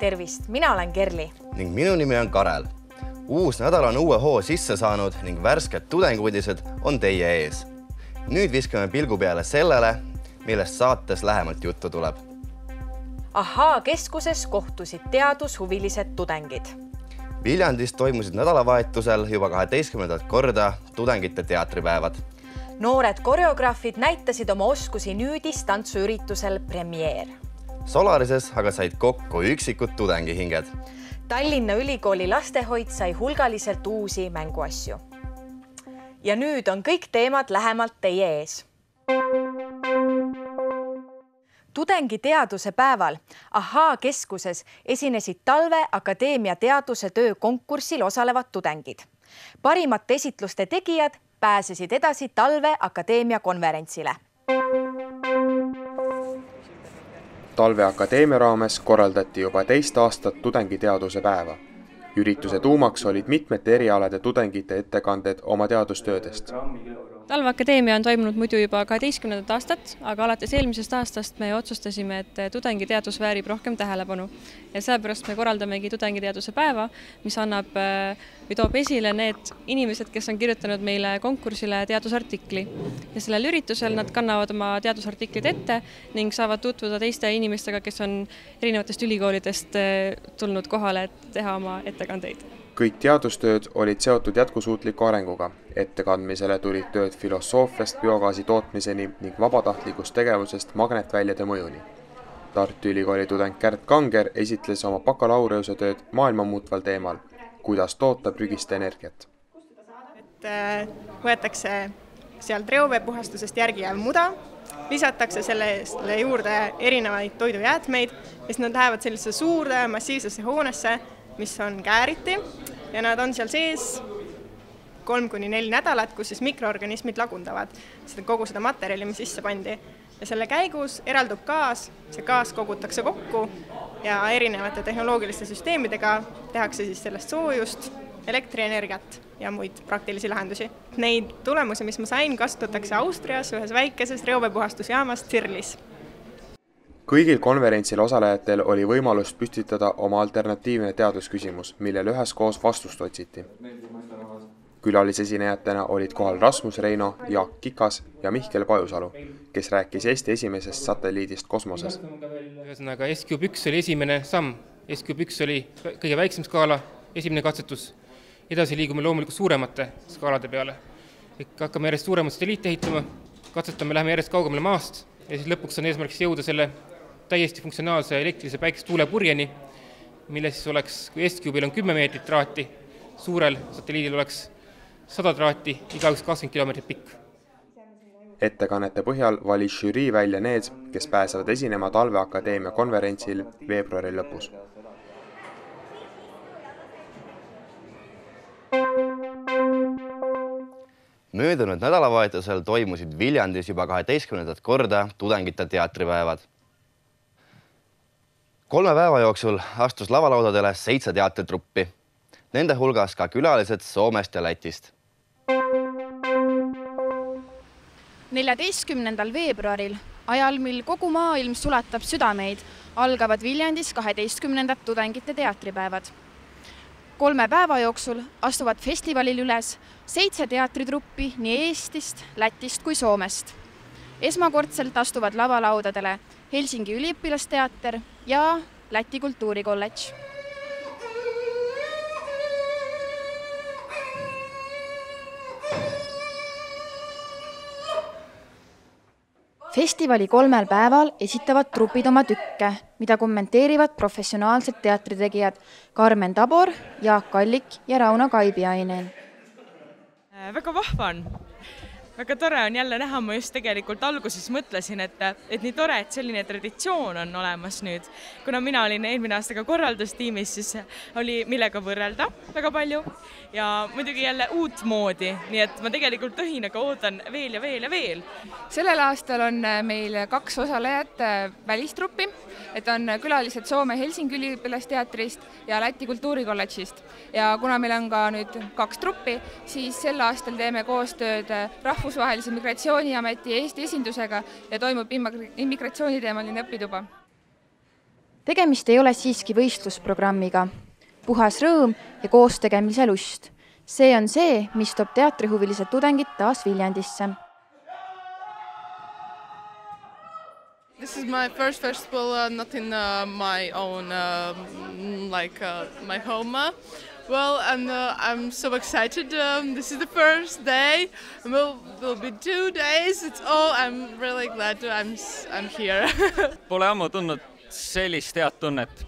Tervist, mina olen Kerli. Ning minu nimi on Karel. Uus nädal on uue hoo sisse saanud ning värsked tudengudised on teie ees. Nüüd viskame pilgu peale sellele, millest saates lähemalt juttu tuleb. Ahaa keskuses kohtusid teadushuvilised tudengid. Viljandis toimusid nädalavahetusel juba 12. korda tudengite teatripäevad. Noored koreograafid näitasid oma oskusi nüüdistantsuüritusel Premiere. Solarises aga said kokku üksikud tudengihinged. Tallinna Ülikooli lastehoid sai hulgaliselt uusi mänguasju. Ja nüüd on kõik teemad lähemalt teie ees. Tudengiteaduse päeval Ahaa keskuses esinesid Talve Akadeemia teaduse töö konkursil osalevad tudengid. Parimate esitluste tegijad pääsesid edasi Talve Akadeemia konverentsile. Talve Akadeemia raames korraldati juba teist aastat tudengiteaduse päeva. Ürituse tuumaks olid mitmete erialade tudengite ettekanded oma teadustöödest. Talve Akadeemia on toimunud muidu juba 12. aastat, aga alates eelmisest aastast me otsustasime, et tudengiteadus väärib rohkem tähelepanu. Ja sellepärast me korraldamegi tudengiteaduse päeva, mis annab või toob esile need inimesed, kes on kirjutanud meile konkursile teadusartikli. Ja sellel üritusel nad kannavad oma teadusartiklid ette ning saavad tutvuda teiste inimestega, kes on erinevatest ülikoolidest tulnud kohale, et teha oma ettekandeid. Kõik teadustööd olid seotud jätkusuutliku arenguga. Ettekandmisele tulid tööd filosoofiast biogaasi tootmiseni ning vabatahtlikust tegevusest magnetväljade mõjuni. Tartu Ülikooli tudeng Kärt Kanger esitles oma bakalaureuse tööd maailma muutval teemal, kuidas toota prügist energiat. Võetakse sealt reoveepuhastusest järgi jääv muda, lisatakse selle juurde erinevaid toidujäätmeid ja siis nad lähevad sellisesse suurde massiivsesse hoonesse, mis on kääriti ja nad on seal sees 3-4 nädalat, kus siis mikroorganismid lagundavad kogu seda materjali, mis sisse pandi. Ja selle käigus eraldub gaas, see gaas kogutakse kokku ja erinevate tehnoloogiliste süsteemidega tehakse siis sellest soojust, elektrienergiat ja muid praktilisi lahendusi. Neid tulemusi, mis ma sain, kasutatakse Austrias ühes väikeses reoveepuhastusjaamas Zirlis. Kõigil konverentsil osalejatel oli võimalus püstitada oma alternatiivne teadusküsimus, millel üheskoos vastust otsiti. Külalisesinejatena olid kohal Rasmus Reino, Jaak Kikas ja Mihkel Pajusalu, kes rääkis Eesti esimesest satelliidist kosmoses. Ühesõnaga, S-Cube-1 oli esimene samm. S-Cube-1 oli kõige väiksem skaala, esimene katsetus. Edasi liigume loomulikult suuremate skaalade peale. Hakkame järjest suuremat satelliite ehitama, katsetame, läheme järjest kaugemale maast ja siis lõpuks on eesmärgiks jõuda selle täiesti funktsionaalse elektrilise päikesetuulepurjeni, mille siis oleks, kui S-Cube'il on 10 meetrit traati, suurel satelliidil oleks 100 traati, igaüks 20 kilomeetrit pikk. Ettekannete põhjal valis žürii välja need, kes pääsevad esinema Talve Akadeemia konverentsil veebruari lõpus. Möödunud nädalavahetusel toimusid Viljandis juba 12. korda tudengite teatripäevad. 3 päeva jooksul astus lavalaudadele 7 teatritruppi. Nende hulgas ka külalised Soomest ja Lätist. 14. veebruaril, ajal mil kogu maailm sulatab südameid, algavad Viljandis 12. tudengite teatripäevad. 3 päeva jooksul astuvad festivalil üles 7 teatritruppi nii Eestist, Lätist kui Soomest. Esmakordselt astuvad lavalaudadele Helsingi üliõpilasteater ja Läti kultuurikolledž. Festivali 3 päeval esitavad trupid oma tükke, mida kommenteerivad professionaalsed teatritegijad Karmen Tabor, Jaak Kallik ja Rauno Kaibiainen. Väga vahva on. Väga tore on jälle näha, ma just tegelikult alguses mõtlesin, et nii tore, et selline traditsioon on olemas nüüd. Kuna mina olin eelmine aasta ka korraldustiimis, siis oli millega võrrelda väga palju ja muidugi jälle uut moodi, nii et ma tegelikult tõhinaga ootan veel ja veel ja veel. Sellel aastal on meil 2 osalejat välistruppi, et on külalised Soome Helsingi üliõpilasteatrist ja Läti kultuurikolledžist. Ja kuna meil on ka nüüd 2 truppi, siis sel aastal teeme koostööd Rahvusvahelise Migratsiooniameti Eesti esindusega ja toimub immigratsiooniteemaline õpituba. Tegemist ei ole siiski võistlusprogrammiga. Puhas rõõm ja koostegemise lust. See on see, mis toob teatrihuvilised tudengid taas Viljandisse. This is my first festival, not in my own, my home. Well, and I'm so excited. This is the first day. Will be 2 days. It's all. I'm really glad I'm here. Pole ammu tundnud sellist head tunnet.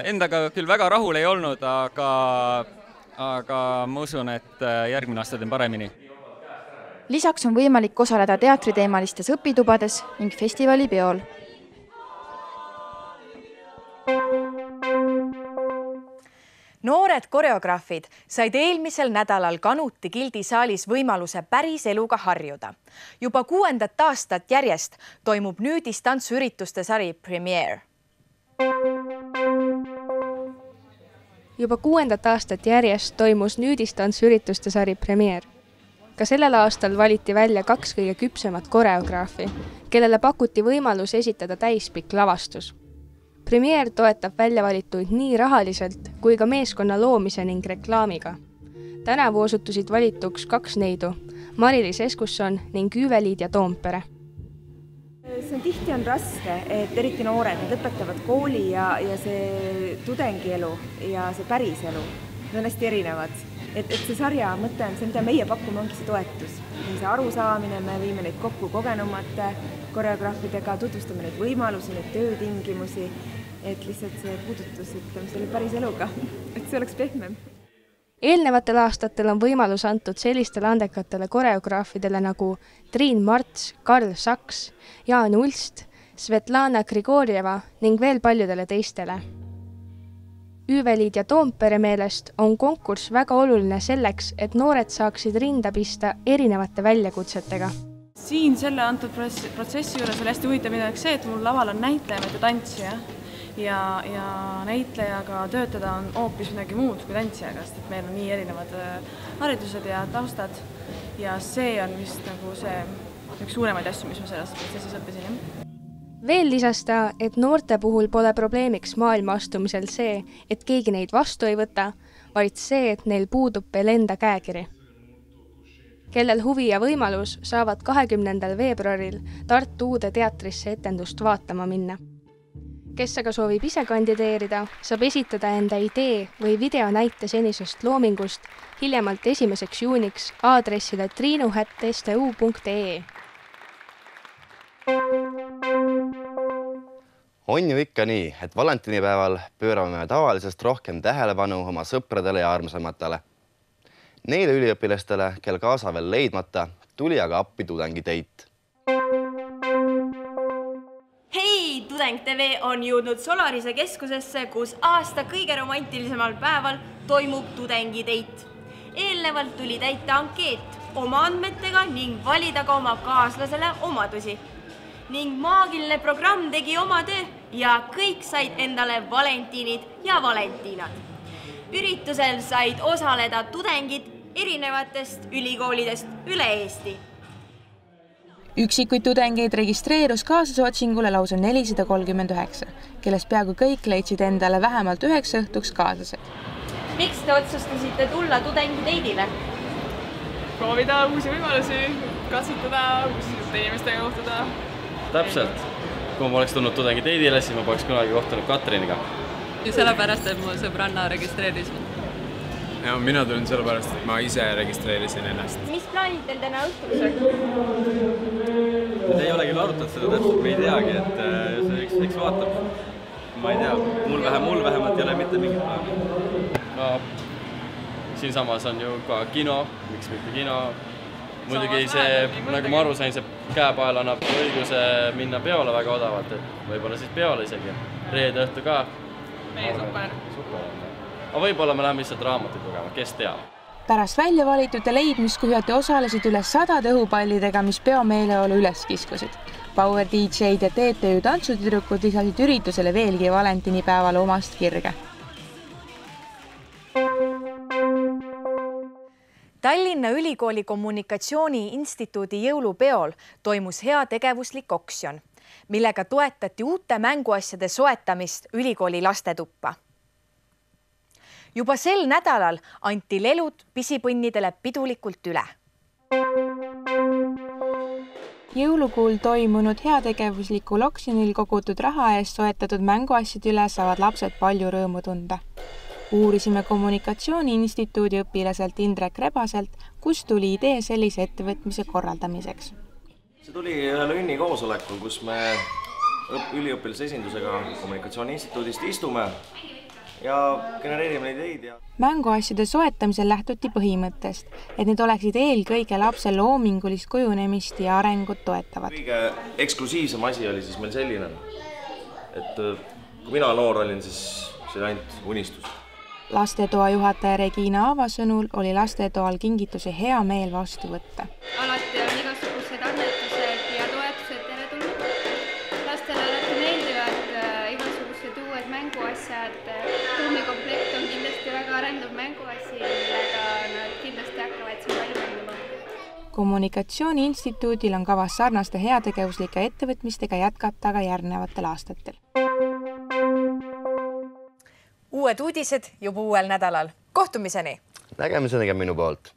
Endaga küll väga rahul ei olnud, aga ma usun, et järgmine aasta teen paremini. Lisaks on võimalik osaleda teatriteemalistes õpitubades ning festivali peol. Noored koreograafid said eelmisel nädalal Kanuti gildisaalis võimaluse päris eluga harjuda. Juba 6. aastat järjest toimub nüüdistantsuürituste sari Premiere. Juba 6. aastat järjest toimus nüüdistantsuürituste sari Premiere. Ka sellel aastal valiti välja 2 kõige küpsemat koreograafi, kellele pakuti võimalus esitada täispikk lavastus. Premiere toetab väljavalitud nii rahaliselt kui ka meeskonna loomise ning reklaamiga. Tänavu osutusid valituks 2 neidu, Mari-Liis Eskusson ning Üüveliidia Toompere. Tihti on raske, et eriti noored, need lõpetavad kooli ja see tudengielu ja see päris elu, need on hästi erinevad. Et see sarja mõte on see, mida meie pakume, ongi see toetus. See arusaamine, me viime neid kokku kogenumate koreograafidega, tutvustame neid võimalusi, neid töötingimusi, et lihtsalt see puudutus, ütleme, selle päris eluga, et see oleks pehmem. Eelnevatel aastatel on võimalus antud sellistele andekatele koreograafidele nagu Triin Marts, Karl Saks, Jaan Ulst, Svetlana Grigorjeva ning veel paljudele teistele. Üüveliidia Toompere meelest on konkurss väga oluline selleks, et noored saaksid rinda pista erinevate väljakutsetega. Siin selle antud protsessi juures oli hästi huvitav see, et mul laval on näitleja, mitte tantsija. Ja näitlejaga töötada on hoopis midagi muud kui tantsijaga, sest meil on nii erinevad haridused ja taustad. Ja see on vist nagu see üks suuremaid asju, mis ma selles protsessis õppisin. Veel lisas ta, et noorte puhul pole probleemiks maailma astumisel see, et keegi neid vastu ei võta, vaid see, et neil puudub veel enda käekiri. Kellel huvi ja võimalus saavad 20. veebruaril Tartu Uude teatrisse etendust vaatama minna. Kes aga soovib ise kandideerida, saab esitada enda idee või videonäite senisest loomingust hiljemalt 1. juuniks aadressile triinu@stu.ee. On ju ikka nii, et valentinipäeval pöörame tavalisest rohkem tähelepanu oma sõpradele ja armsamatele. Neile üliõpilastele, kel kaasa veel leidmata, tuli aga appi tudengiteit. Hei, Tudeng TV on jõudnud Solarise keskusesse, kus aasta kõige romantilisemal päeval toimub tudengiteit. Eelnevalt tuli täita ankeet oma andmetega ning valida ka oma kaaslasele omadusi. Ning maagiline programm tegi oma töö ja kõik said endale Valentinid ja Valentinad. Üritusel said osaleda tudengid erinevatest ülikoolidest üle Eesti. Üksikuid tudengeid registreerus kaasasotsingule lausa 439, kellest peaaegu kõik leidsid endale vähemalt 9 õhtuks kaaslased. Miks te otsustasite tulla tudengiteidile? Proovida uusi võimalusi, katsutada, uusite inimestega kohtuda. Täpselt. Kui ma oleks tulnud tudengiteidile, siis ma poleks kunagi kohtunud Katriniga. Sellepärast, et mu sõbranna registreeris. Ja, mina tulin sellepärast, et ma ise registreerisin ennast. Mis plaanid teil täna õhtuks on? Te ei olegi arutanud seda täpselt, me ei teagi, et see üks vaatab. Ma ei tea, mul vähemalt ei ole mitte mingit plaani. Siinsamas on ju ka kino, miks mitte kino. Muidugi see, nagu ma aru sain, see käepael annab õiguse minna peole väga odavalt, et võib-olla siis peole isegi. Reede õhtu ka. Meie super. Aga võib-olla me läheme lihtsalt raamatuid lugema, kes teab. Pärast välja valitute leidmiskuhjad osalesid üle 100 õhupallidega, mis peo meeleolu üles kiskusid. Power DJ-d ja TTÜ tantsutüdrukud lisasid üritusele veelgi valentinipäeval omast kirge. Tallinna Ülikooli kommunikatsiooni instituudi jõulupeol toimus heategevuslik oksjon. millega toetati uute mänguasjade soetamist ülikooli lastetuppa. Juba sel nädalal anti lelud pisipõnnidele pidulikult üle. Jõulukuul toimunud heategevuslikul oksjonil kogutud raha eest soetatud mänguasjad üle saavad lapsed palju rõõmu tunda. Uurisime Kommunikatsiooni Instituudi õpilaselt Indrek Rebaselt, kust tuli idee sellise ettevõtmise korraldamiseks. See tuli ühel ünni koosolekul, kus me üliõpilase esindusega Kommunikatsiooni Instituudist istume ja genereerime neid ideid. Mänguasjade soetamisel lähtuti põhimõttest, et need oleksid eelkõige lapse loomingulist kujunemist ja arengut toetavad. Kõige eksklusiivsem asi oli siis meil selline, et kui mina noor olin, siis see oli ainult unistus. Lastetoa juhataja Regina Aava sõnul oli lastetoal kingituse hea meel vastu võtta. Alati on igasugused annetused ja toetused teretulnud. Lastele alati meeldivad igasugused uued mänguasjad. Tuumikomplekt on kindlasti väga arendav mänguasi, millega nad kindlasti hakkavad siin palju mängima. Kommunikatsiooni Instituudil on kavas sarnaste heategevuslike ettevõtmistega jätkata ka järgnevatel aastatel. Uued uudised juba uuel nädalal. Kohtumiseni! Nägemiseni ka minu poolt!